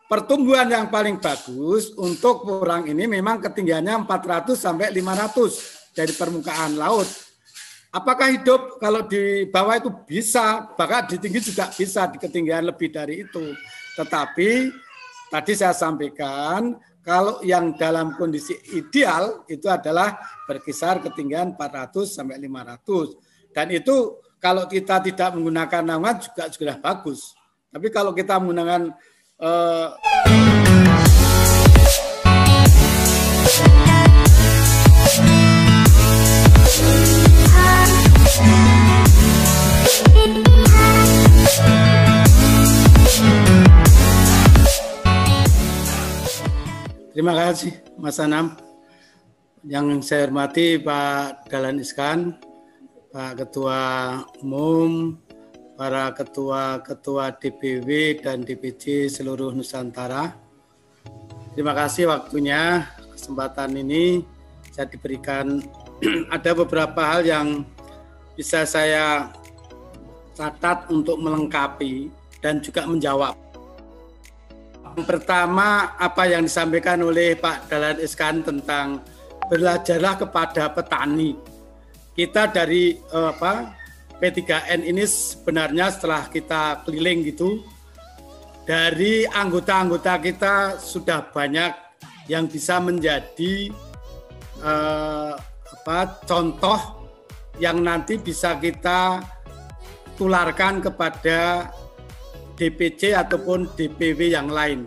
pertumbuhan yang paling bagus untuk porang ini memang ketinggiannya 400 sampai 500 dari permukaan laut. Apakah hidup kalau di bawah itu bisa, bahkan di tinggi juga bisa di ketinggian lebih dari itu. Tetapi tadi saya sampaikan kalau yang dalam kondisi ideal itu adalah berkisar ketinggian 400 sampai 500. Dan itu kalau kita tidak menggunakan naungan juga sudah bagus. Tapi kalau kita menggunakan terima kasih Mas Anam. Yang saya hormati Pak Dahlan Iskan, Pak Ketua Umum, para ketua-ketua DPW dan DPC seluruh Nusantara. Terima kasih waktunya, kesempatan ini saya diberikan. Ada beberapa hal yang bisa saya catat untuk melengkapi dan juga menjawab. Yang pertama, apa yang disampaikan oleh Pak Dahlan Iskan tentang belajarlah kepada petani. Kita dari P3N ini sebenarnya setelah kita keliling gitu, dari anggota-anggota kita sudah banyak yang bisa menjadi contoh yang nanti bisa kita tularkan kepada DPC ataupun DPW yang lain.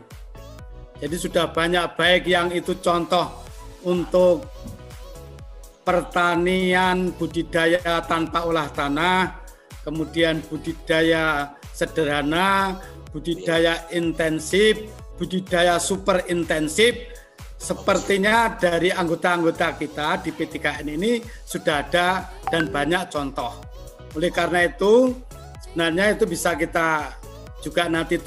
Jadi sudah banyak baik yang itu contoh untuk pertanian budidaya tanpa olah tanah, kemudian budidaya sederhana, budidaya intensif, budidaya super intensif. Sepertinya dari anggota-anggota kita di P3N ini sudah ada dan banyak contoh. Oleh karena itu, sebenarnya itu bisa kita juga nanti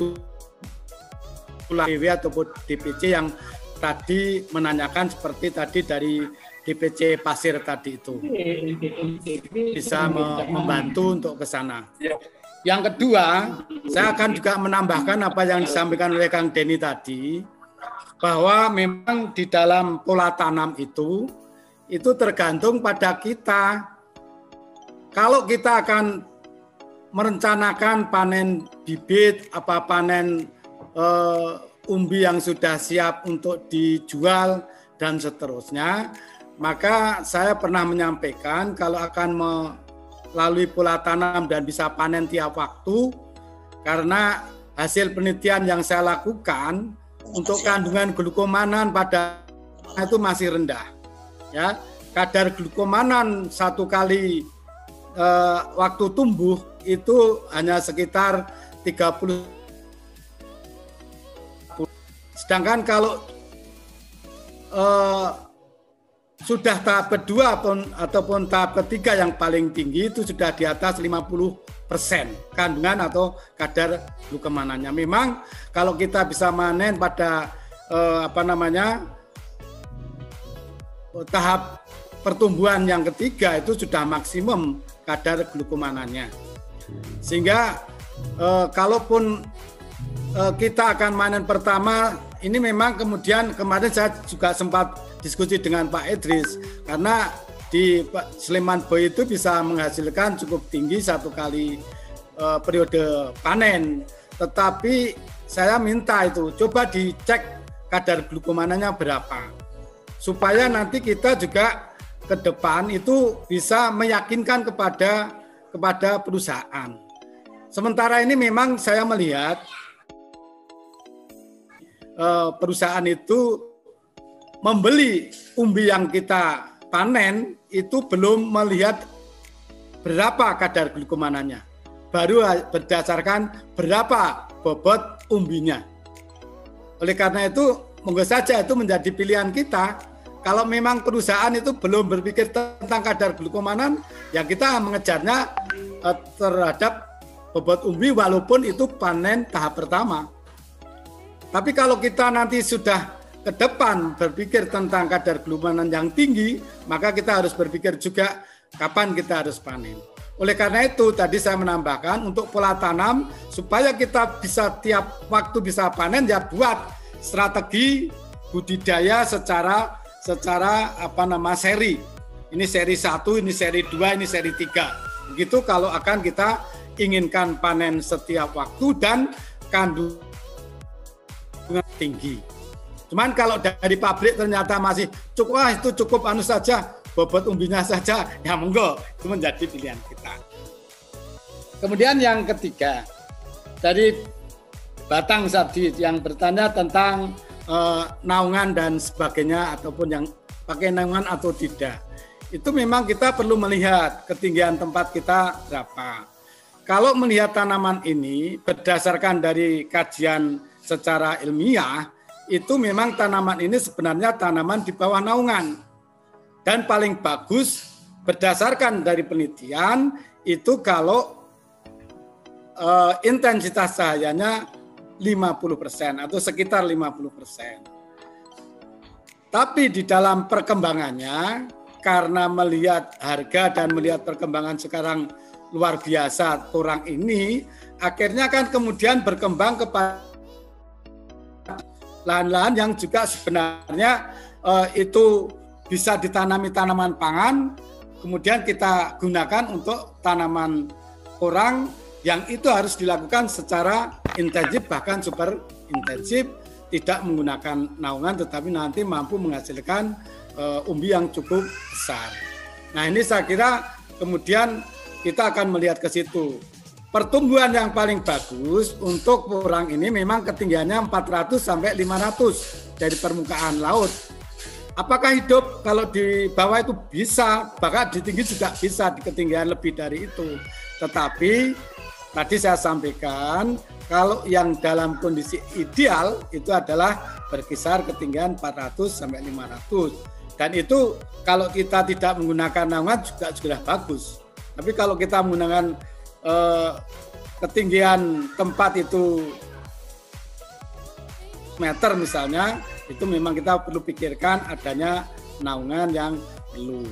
DPW ataupun DPC yang tadi menanyakan seperti tadi dari DPC Pasir tadi itu bisa membantu untuk ke sana. Yang kedua, saya akan juga menambahkan apa yang disampaikan oleh Kang Denny tadi, bahwa memang di dalam pola tanam itu tergantung pada kita. Kalau kita akan merencanakan panen bibit, panen umbi yang sudah siap untuk dijual dan seterusnya, maka saya pernah menyampaikan kalau akan melalui pola tanam dan bisa panen tiap waktu, karena hasil penelitian yang saya lakukan untuk kandungan glukomanan pada itu masih rendah. Ya, kadar glukomanan satu kali waktu tumbuh itu hanya sekitar 30. Sedangkan kalau sudah tahap kedua ataupun tahap ketiga yang paling tinggi itu sudah di atas 50% kandungan atau kadar glukomanannya. Memang kalau kita bisa manen pada tahap pertumbuhan yang ketiga itu sudah maksimum kadar glukomanannya. Sehingga kalaupun kita akan manen pertama, ini memang kemudian kemarin saya juga sempat diskusi dengan Pak Idris, karena di Sleman Boy itu bisa menghasilkan cukup tinggi satu kali periode panen. Tetapi saya minta itu coba dicek kadar glukomanannya berapa, supaya nanti kita juga ke depan itu bisa meyakinkan kepada perusahaan. Sementara ini memang saya melihat perusahaan itu membeli umbi yang kita panen itu belum melihat berapa kadar glukomanannya, baru berdasarkan berapa bobot umbinya. Oleh karena itu, monggo saja itu menjadi pilihan kita. Kalau memang perusahaan itu belum berpikir tentang kadar glukomanan, ya kita mengejarnya terhadap bobot umbi walaupun itu panen tahap pertama. Tapi kalau kita nanti sudah ke depan berpikir tentang kadar glukomanan yang tinggi, maka kita harus berpikir juga kapan kita harus panen. Oleh karena itu tadi saya menambahkan untuk pola tanam supaya kita bisa tiap waktu bisa panen, ya buat strategi budidaya secara seri. Ini seri 1, ini seri 2, ini seri 3. Begitu kalau akan kita inginkan panen setiap waktu dan kandungan tinggi. Cuman kalau dari pabrik ternyata masih cukup, itu cukup anu saja, bobot umbinya saja, ya monggo, itu menjadi pilihan kita. Kemudian yang ketiga, dari Batang Sardi yang bertanya tentang naungan dan sebagainya, ataupun yang pakai naungan atau tidak. Itu memang kita perlu melihat ketinggian tempat kita berapa. Kalau melihat tanaman ini berdasarkan dari kajian secara ilmiah, itu memang tanaman ini sebenarnya tanaman di bawah naungan. Dan paling bagus berdasarkan dari penelitian itu kalau intensitas cahayanya 50% atau sekitar 50%. Tapi di dalam perkembangannya, karena melihat harga dan melihat perkembangan sekarang luar biasa orang ini, akhirnya kan kemudian berkembang kepada lahan-lahan yang juga sebenarnya itu bisa ditanami tanaman pangan, kemudian kita gunakan untuk tanaman orang yang itu harus dilakukan secara intensif, bahkan super intensif, tidak menggunakan naungan, tetapi nanti mampu menghasilkan umbi yang cukup besar. Nah ini saya kira kemudian kita akan melihat ke situ. Pertumbuhan yang paling bagus untuk orang ini memang ketinggiannya 400 sampai 500 dari permukaan laut. Apakah hidup kalau di bawah itu bisa, bahkan di tinggi juga bisa di ketinggian lebih dari itu. Tetapi tadi saya sampaikan kalau yang dalam kondisi ideal itu adalah berkisar ketinggian 400 sampai 500. Dan itu kalau kita tidak menggunakan naungan juga sudah bagus. Tapi kalau kita menggunakan ketinggian tempat itu meter misalnya, itu memang kita perlu pikirkan adanya naungan yang perlu.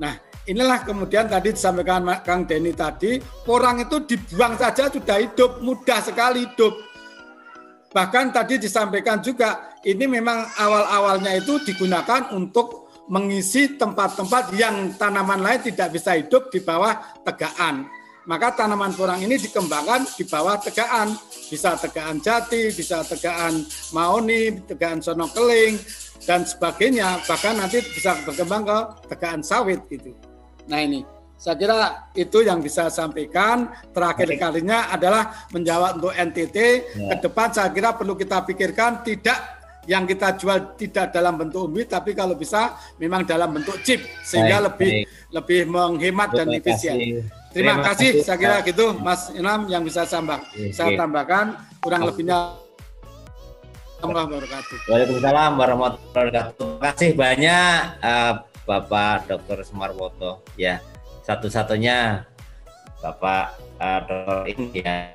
Nah, inilah kemudian tadi disampaikan Kang Denny tadi, orang itu dibuang saja sudah hidup, mudah sekali hidup. Bahkan tadi disampaikan juga, ini memang awal-awalnya itu digunakan untuk mengisi tempat-tempat yang tanaman lain tidak bisa hidup di bawah tegaan. Maka tanaman porang ini dikembangkan di bawah tegaan. Bisa tegaan jati, bisa tegaan mahoni, tegaan sono keling, dan sebagainya. Bahkan nanti bisa berkembang ke tegaan sawit gitu. Nah ini, saya kira itu yang bisa saya sampaikan. Terakhir kalinya adalah menjawab untuk NTT. Ke depan saya kira perlu kita pikirkan tidak yang kita jual tidak dalam bentuk umbi, tapi kalau bisa memang dalam bentuk chip sehingga lebih menghemat dan efisien. Terima kasih, saya kira gitu Mas Inam yang bisa saya tambahkan, kurang lebihnya. Waalaikumsalam warahmatullahi wabarakatuh. Terima kasih banyak Bapak Dr. Sumarwoto ya, satu-satunya Bapak Dr. ini ya,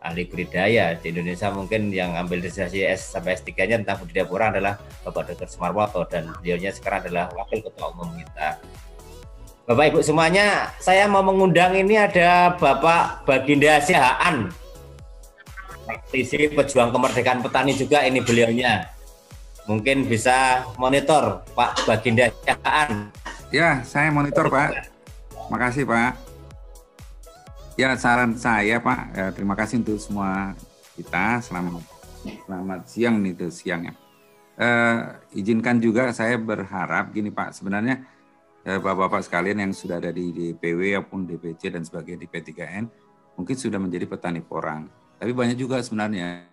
ahli budidaya di Indonesia mungkin yang ambil registrasi S sampai S3-nya tentang budidaya porang adalah Bapak Dr. Sumarwoto, dan beliaunya sekarang adalah Wakil Ketua Umum kita. Bapak Ibu semuanya, saya mau mengundang ini ada Bapak Baginda Sihaan, praktisi pejuang kemerdekaan petani juga ini beliaunya. Mungkin bisa monitor Pak Baginda Sihaan. Ya, saya monitor Pak. Makasih Pak. Ya, saran saya Pak, terima kasih untuk semua kita. Selamat siang nih, itu siangnya. Izinkan juga saya berharap gini Pak, sebenarnya Bapak-bapak sekalian yang sudah ada di DPW maupun DPC dan sebagainya di P3N mungkin sudah menjadi petani porang. Tapi banyak juga sebenarnya,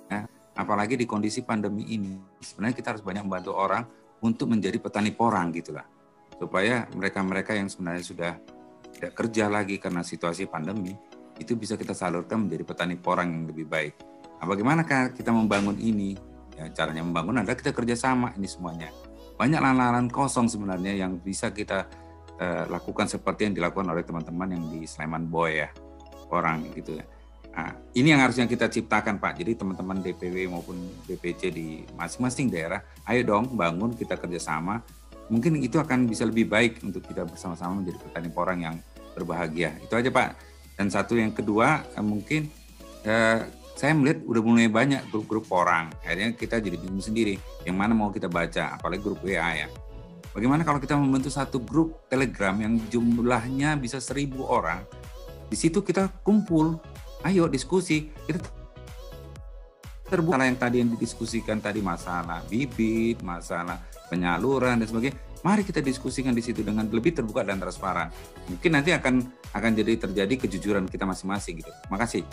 ya, apalagi di kondisi pandemi ini, sebenarnya kita harus banyak membantu orang untuk menjadi petani porang gitulah, supaya mereka-mereka yang sebenarnya sudah tidak kerja lagi karena situasi pandemi, itu bisa kita salurkan menjadi petani porang yang lebih baik. Nah, bagaimana kita membangun ini? Ya, caranya membangun adalah kita kerjasama ini semuanya. Banyak lahan-lahan kosong sebenarnya yang bisa kita lakukan seperti yang dilakukan oleh teman-teman yang di Sleman Boy ya, orang gitu ya. Nah, ini yang harusnya kita ciptakan Pak. Jadi teman-teman DPW maupun DPC di masing-masing daerah, ayo dong bangun, kita kerjasama mungkin itu akan bisa lebih baik untuk kita bersama-sama menjadi petani porang yang berbahagia. Itu aja Pak. Dan satu yang kedua, mungkin saya melihat udah mulai banyak grup-grup porang. Akhirnya kita jadi bingung sendiri yang mana mau kita baca, apalagi grup WA ya. Bagaimana kalau kita membentuk satu grup Telegram yang jumlahnya bisa 1.000 orang. Di situ kita kumpul, ayo diskusi. Kita terbuka yang tadi yang didiskusikan tadi, masalah bibit, masalah penyaluran dan sebagainya. Mari kita diskusikan di situ dengan lebih terbuka dan transparan. Mungkin nanti akan jadi terjadi kejujuran kita masing-masing gitu. Makasih.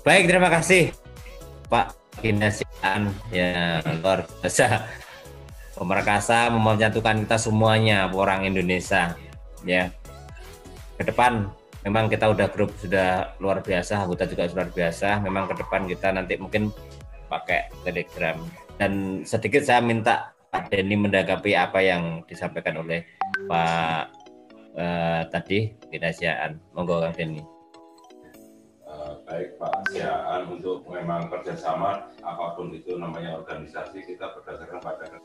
Baik, terima kasih Pak Ginasian, ya luar biasa. Pemerkasa menyatukan kita semuanya orang Indonesia, ya. Ke depan memang kita udah grup sudah luar biasa, anggota juga luar biasa. Memang ke depan kita nanti mungkin pakai Telegram. Dan sedikit saya minta Pak Denny mendagapi apa yang disampaikan oleh Pak tadi Ginasian. Monggo Kang Denny. Baik Pak Siaan, untuk memang kerjasama apapun itu namanya organisasi, kita berdasarkan pada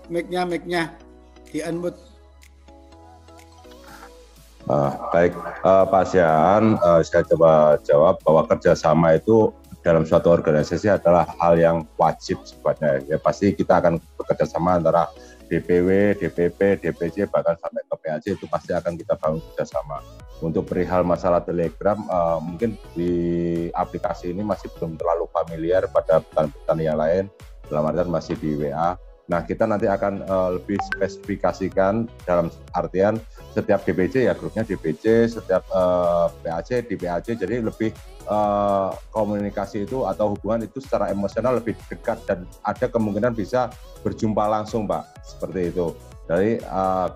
mic-nya di unmute. Baik Pak Siaan, saya coba jawab bahwa kerjasama itu dalam suatu organisasi adalah hal yang wajib sifatnya. Ya pasti kita akan bekerja sama antara DPW, DPP, DPC, bahkan sampai ke PAC, itu pasti akan kita bangun kerjasama. Untuk perihal masalah Telegram, mungkin di aplikasi ini masih belum terlalu familiar pada petani-petani yang lain, dalam artian masih di WA. Nah, kita nanti akan lebih spesifikasikan dalam artian setiap DPC ya grupnya DPC, setiap PAC di PAC, jadi lebih komunikasi itu atau hubungan itu secara emosional lebih dekat dan ada kemungkinan bisa berjumpa langsung Pak, seperti itu. Jadi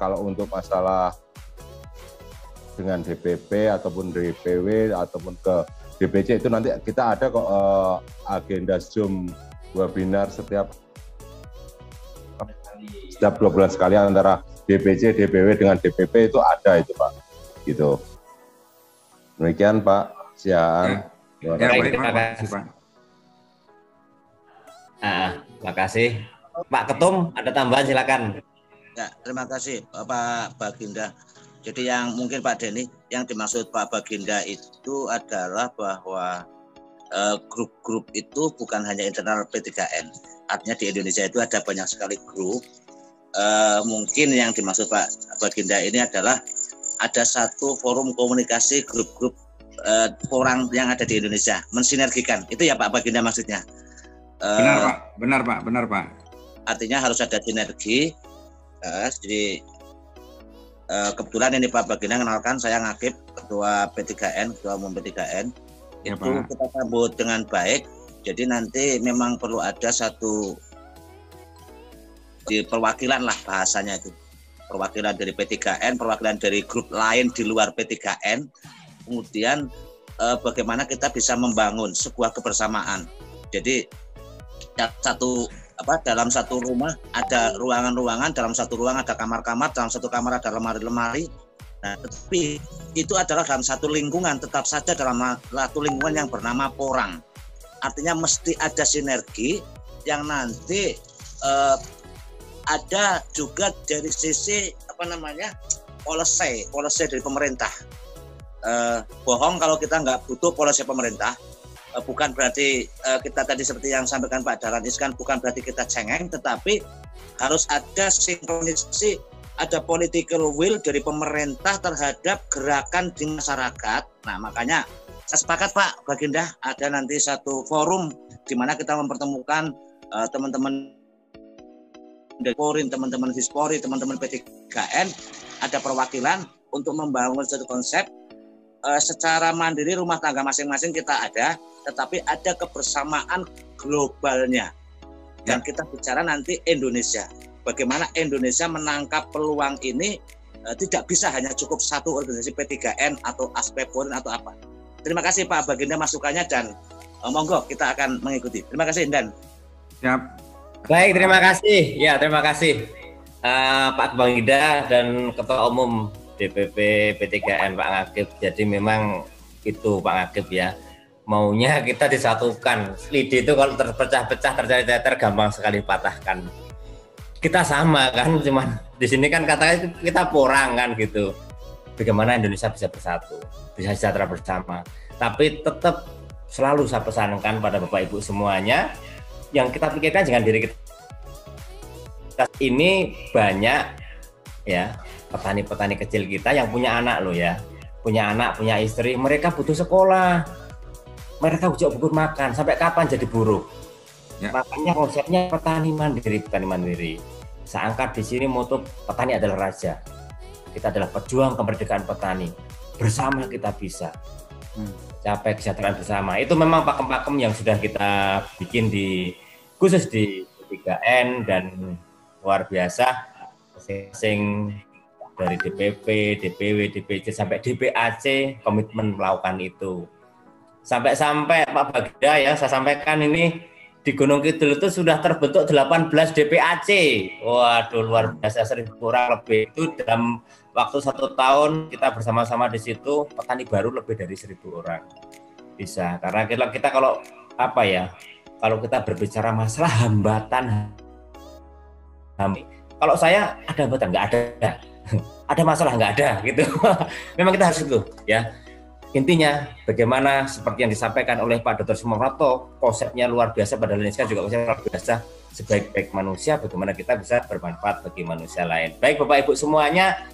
kalau untuk masalah dengan DPP ataupun DPW ataupun ke DPC itu nanti kita ada kok agenda Zoom webinar setiap 2 bulan sekali antara DPC, DPW dengan DPP itu ada itu Pak, gitu. Demikian Pak Siaan. Ya, baik, terima kasih Pak. Terima kasih. Pak Ketum, ada tambahan silakan. Ya, terima kasih Pak Baginda. Jadi yang mungkin Pak Denny, yang dimaksud Pak Baginda itu adalah bahwa grup-grup itu bukan hanya internal P3N. Artinya di Indonesia itu ada banyak sekali grup. Mungkin yang dimaksud Pak Baginda ini adalah ada satu forum komunikasi grup-grup orang yang ada di Indonesia, mensinergikan. Itu ya Pak Baginda maksudnya. Benar Pak. Artinya harus ada sinergi. Jadi kebetulan ini Pak Baginda kenalkan, saya Ngakib, ketua P3N, ketua umum P3N. Ya, itu Pak, kita sambut dengan baik. Jadi nanti memang perlu ada satu di perwakilan lah bahasanya itu. Perwakilan dari P3N, perwakilan dari grup lain di luar P3N. Kemudian bagaimana kita bisa membangun sebuah kebersamaan. Jadi dalam satu rumah ada ruangan-ruangan, dalam satu ruang ada kamar-kamar, dalam satu kamar ada lemari-lemari. Nah, tetapi itu adalah dalam satu lingkungan, tetap saja dalam satu lingkungan yang bernama porang. Artinya mesti ada sinergi yang nanti ada juga dari sisi policy dari pemerintah. Bohong kalau kita nggak butuh policy pemerintah. Bukan berarti kita tadi seperti yang sampaikan Pak Dahlan Iskan, bukan berarti kita cengeng, tetapi harus ada sinkronisasi, ada political will dari pemerintah terhadap gerakan di masyarakat. Nah, makanya saya sepakat Pak Baginda, ada nanti satu forum di mana kita mempertemukan teman-teman dari Polri, teman-teman Hispori, teman-teman P3KN, ada perwakilan untuk membangun satu konsep. Secara mandiri rumah tangga masing-masing kita ada, tetapi ada kebersamaan globalnya. Dan kita bicara nanti Indonesia. Bagaimana Indonesia menangkap peluang ini, tidak bisa hanya cukup satu organisasi P3N atau Aspepori atau apa. Terima kasih Pak Baginda masukannya dan monggo kita akan mengikuti. Terima kasih Indan. Siap. Baik, terima kasih. Ya, terima kasih Pak Baginda dan Ketua Umum DPP P3N Pak Ngakib. Jadi memang itu Pak Ngakib ya, maunya kita disatukan. Lidi itu kalau terpecah-pecah, tercecer gampang sekali patahkan. Kita sama kan, cuman di sini kan katanya kita porang kan gitu. Bagaimana Indonesia bisa bersatu, bisa sejahtera bersama. Tapi tetap selalu saya pesankan pada Bapak Ibu semuanya, yang kita pikirkan jangan diri kita. Ini banyak ya petani-petani kecil kita yang punya anak loh ya, punya anak, punya istri, mereka butuh sekolah, mereka juga butuh makan. Sampai kapan jadi buruh? Ya. Makanya konsepnya petani mandiri. Saya angkat di sini moto petani adalah raja. Kita adalah pejuang kemerdekaan petani. Bersama kita bisa capai kesejahteraan bersama. Itu memang pakem-pakem yang sudah kita bikin khusus di P3N, dan luar biasa masing-masing dari DPP, DPW, DPC sampai DPAC komitmen melakukan itu. Sampai-sampai Pak Baginda ya, saya sampaikan ini di Gunung Kidul itu sudah terbentuk 18 DPAC. Waduh, luar biasa, 1.000 orang lebih. Itu dalam waktu 1 tahun kita bersama-sama di situ, petani baru lebih dari 1.000 orang. Bisa, karena kita kalau apa ya, kalau kita berbicara masalah hambatan, kalau saya ada hambatan nggak ada, ada masalah nggak ada gitu. Memang kita harus itu ya. Intinya bagaimana seperti yang disampaikan oleh Pak Dr. Sumarwoto, konsepnya luar biasa, pada Indonesia juga konsepnya luar biasa. Sebaik-baik manusia, bagaimana kita bisa bermanfaat bagi manusia lain. Baik Bapak Ibu semuanya,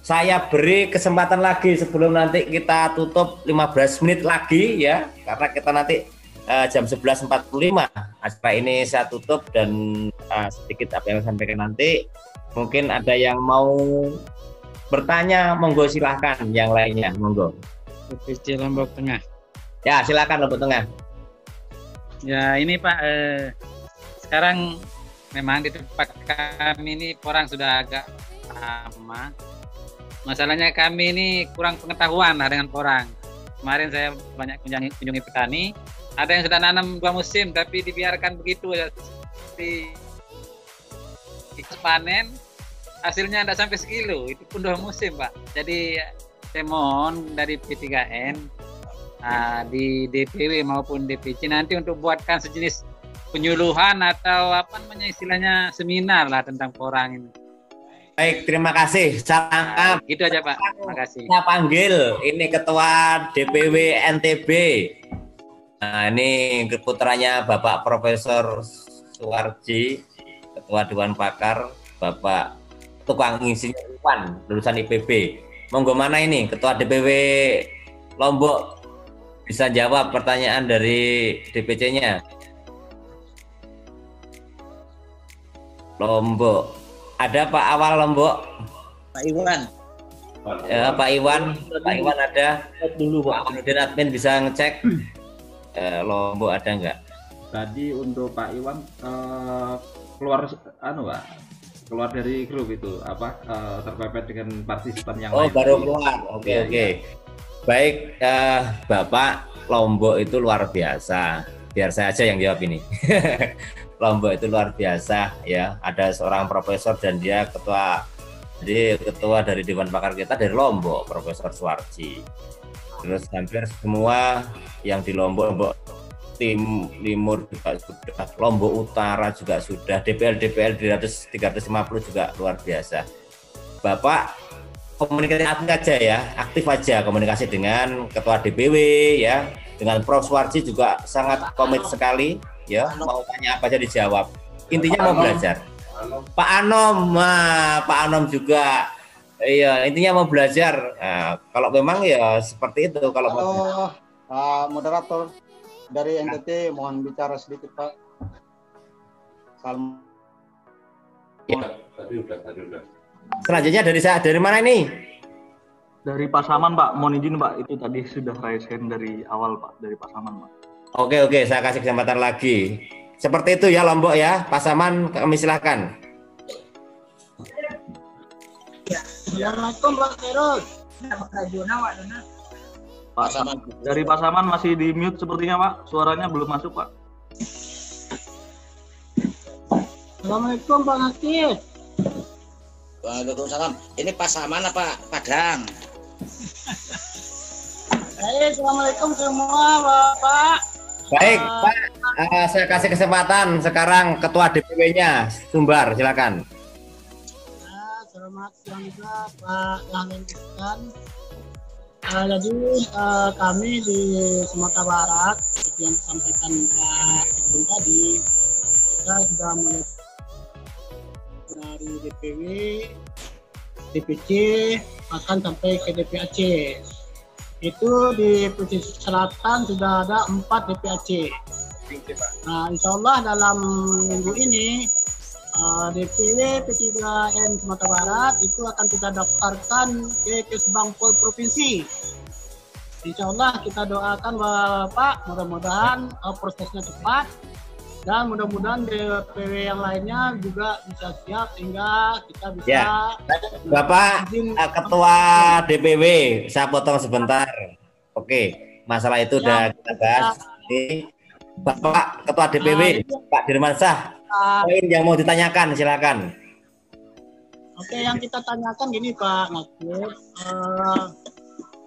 saya beri kesempatan lagi sebelum nanti kita tutup 15 menit lagi ya, karena kita nanti jam 11.45 acara ini saya tutup, dan sedikit apa yang saya sampaikan nanti. Mungkin ada yang mau bertanya, monggo silahkan, yang lainnya monggo. DPC Lombok Tengah. Ya, silakan Lombok Tengah. Ya, ini Pak, sekarang memang di tempat kami ini porang sudah agak lama. Masalahnya kami ini kurang pengetahuan lah dengan porang. Kemarin saya banyak kunjungi petani, ada yang sudah nanam 2 musim tapi dibiarkan begitu ya, seperti panen hasilnya tidak sampai sekilo, itu pun 2 musim Pak. Jadi saya mohon dari P3N di DPW maupun DPC nanti untuk buatkan sejenis penyuluhan atau apa namanya istilahnya seminar lah tentang porang ini. Baik, terima kasih. Saya gitu aja Pak. Terima kasih. Saya panggil ini Ketua DPW NTB. Nah, ini putranya Bapak Profesor Suwarji, Ketua Dewan Pakar, Bapak Tukang Insinyur Iwan, lulusan IPB. Monggo, mana ini Ketua DPW Lombok, bisa jawab pertanyaan dari DPC-nya. Lombok. Ada Pak Awal Lombok? Pak Iwan. Ya, Pak Iwan ada. Dulu Pak Manudin admin bisa ngecek. Lombok ada enggak? Tadi untuk Pak Iwan keluar keluar dari grup itu terpepet dengan partisipan yang lain. Oh, baru keluar. Oke. Baik, Bapak, Lombok itu luar biasa. Biar saya aja yang jawab ini. Lombok itu luar biasa ya. Ada seorang profesor dan dia ketua dari Dewan Pakar kita dari Lombok, Profesor Suwarji. Terus hampir semua yang di Lombok Timur juga sudah, Lombok Utara juga sudah, DPL 350 juga luar biasa. Bapak aktif aja komunikasi dengan Ketua DPW ya, dengan Prof Suwarji juga sangat komit sekali ya, mau tanya apa aja dijawab. Intinya mau belajar. Pak Anom juga, iya, intinya mau belajar. Nah, kalau memang ya seperti itu. Kalau moderator dari NTT mohon bicara sedikit Pak. Salam. Ya. Tadi udah. Selanjutnya dari mana ini? Dari Pasaman Pak, mohon izin Pak, itu tadi sudah raise hand dari awal Pak, dari Pasaman Pak. Oke, saya kasih kesempatan lagi. Seperti itu ya Lombok ya, Pasaman kami silahkan. Assalamualaikum Pak Terus. Pak, dari Pasaman masih di mute sepertinya Pak, suaranya belum masuk Pak. Assalamualaikum Pak Nakir. Waalaikumsalam. Ini Pasaman apa Padang? Assalamualaikum semua Bapak. Baik, Pak. Saya kasih kesempatan sekarang Ketua DPW-nya Sumbar, silakan. Selamat siang juga Pak Lahlenkan. Jadi kami di Sumatera Barat seperti yang disampaikan Pak Ketum tadi, kita sudah mulai dari DPW, DPC, bahkan sampai ke DPAC. Itu di Pesisir Selatan sudah ada 4 DPAC. Nah, insya Allah dalam minggu ini DPW P3N Sumatera Barat itu akan kita daftarkan ke Kesbangpol Provinsi. Insya Allah kita doakan Bapak, mudah-mudahan prosesnya cepat dan mudah-mudahan DPW yang lainnya juga bisa siap sehingga kita bisa. Ya. Bapak Ketua DPW, saya potong sebentar. Oke, masalah itu udah kita bahas. Bapak Ketua DPW, Pak Dirmansyah, poin yang mau ditanyakan silakan. Oke, yang kita tanyakan gini Pak Nasir,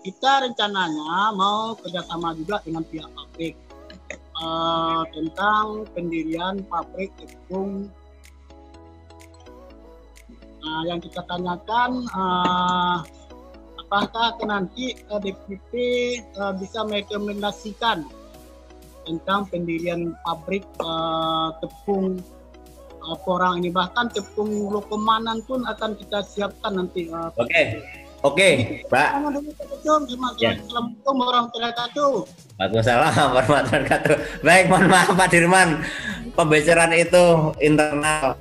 kita rencananya mau kerjasama juga dengan pihak pabrik tentang pendirian pabrik tepung. Nah, yang kita tanyakan apakah nanti DPP bisa merekomendasikan tentang pendirian pabrik tepung porang ini, bahkan tepung lokomanan pun akan kita siapkan nanti. Oke, Pak. Assalamualaikum warahmatullahi wabarakatuh. Waalaikumsalam warahmatullahi wabarakatuh. Baik, mohon maaf Pak Dirman, pembicaraan itu internal.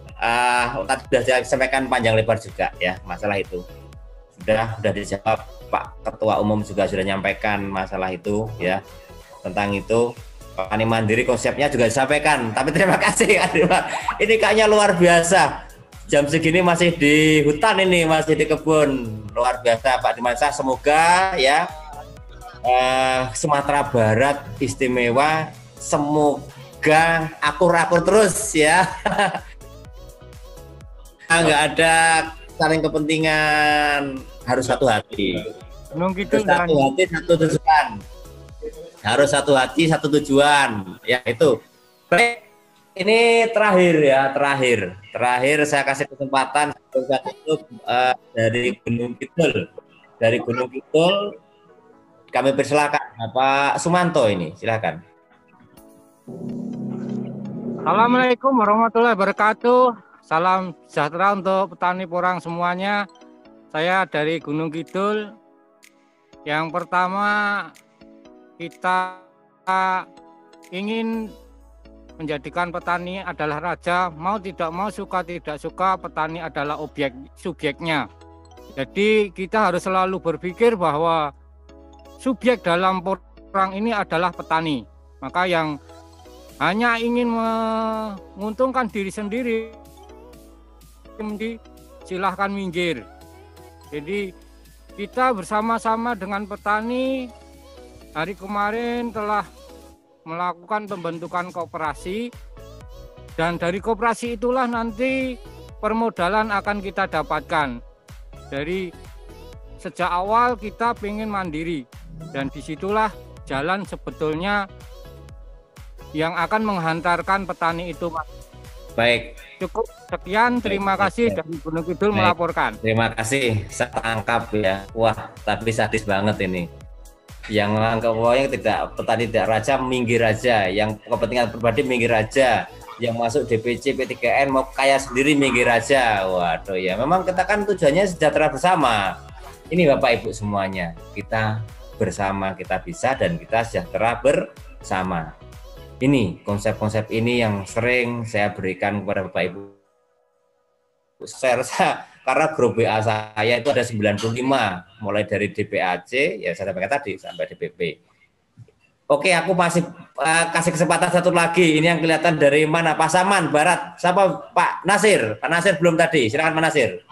Tadi sudah saya sampaikan panjang lebar juga ya masalah itu. Sudah dijawab, Pak Ketua Umum juga sudah menyampaikan masalah itu ya, tentang itu. Petani mandiri konsepnya juga disampaikan. Tapi terima kasih Pak. Ini kayaknya luar biasa. Jam segini masih di hutan ini, masih di kebun. Luar biasa Pak Dirmansyah. Semoga ya Sumatera Barat istimewa. Semoga akur-akur terus ya. Nggak ada saling kepentingan, harus satu hati. Satu hati, satu tujuan. Harus satu hati, satu tujuan. Ya itu. Baik, ini terakhir ya, terakhir saya kasih kesempatan dari Gunung Kidul. Dari Gunung Kidul kami persilakan Pak Sumanto ini, silakan. Assalamualaikum warahmatullahi wabarakatuh. Salam sejahtera untuk petani porang semuanya. Saya dari Gunung Kidul. Yang pertama, kita ingin menjadikan petani adalah raja, mau tidak mau, suka tidak suka, petani adalah subjeknya. Jadi kita harus selalu berpikir bahwa subjek dalam porang ini adalah petani. Maka yang hanya ingin menguntungkan diri sendiri, silahkan minggir. Jadi kita bersama-sama dengan petani hari kemarin telah melakukan pembentukan koperasi, dan dari koperasi itulah nanti permodalan akan kita dapatkan. Dari sejak awal kita ingin mandiri, dan disitulah jalan sebetulnya yang akan menghantarkan petani itu. Baik. Cukup sekian, terima kasih dari Gunung Kidul melaporkan. Terima kasih, saya tangkap ya. Wah, tapi sadis banget ini. Yang menganggap pokoknya petani tidak raja, minggir aja. Yang kepentingan pribadi minggir aja. Yang masuk DPC P3N mau kaya sendiri minggir aja. Waduh ya, memang kita kan tujuannya sejahtera bersama. Ini Bapak Ibu semuanya, kita bersama, kita bisa dan kita sejahtera bersama. Ini konsep-konsep ini yang sering saya berikan kepada Bapak Ibu. Saya rasa karena grup WA saya itu ada 95, mulai dari DPAC, ya saya sampaikan tadi, sampai DPP. Oke, aku masih kasih kesempatan satu lagi. Ini yang kelihatan dari mana? Pasaman Barat. Siapa? Pak Nasir. Pak Nasir belum tadi. Silakan Pak Nasir.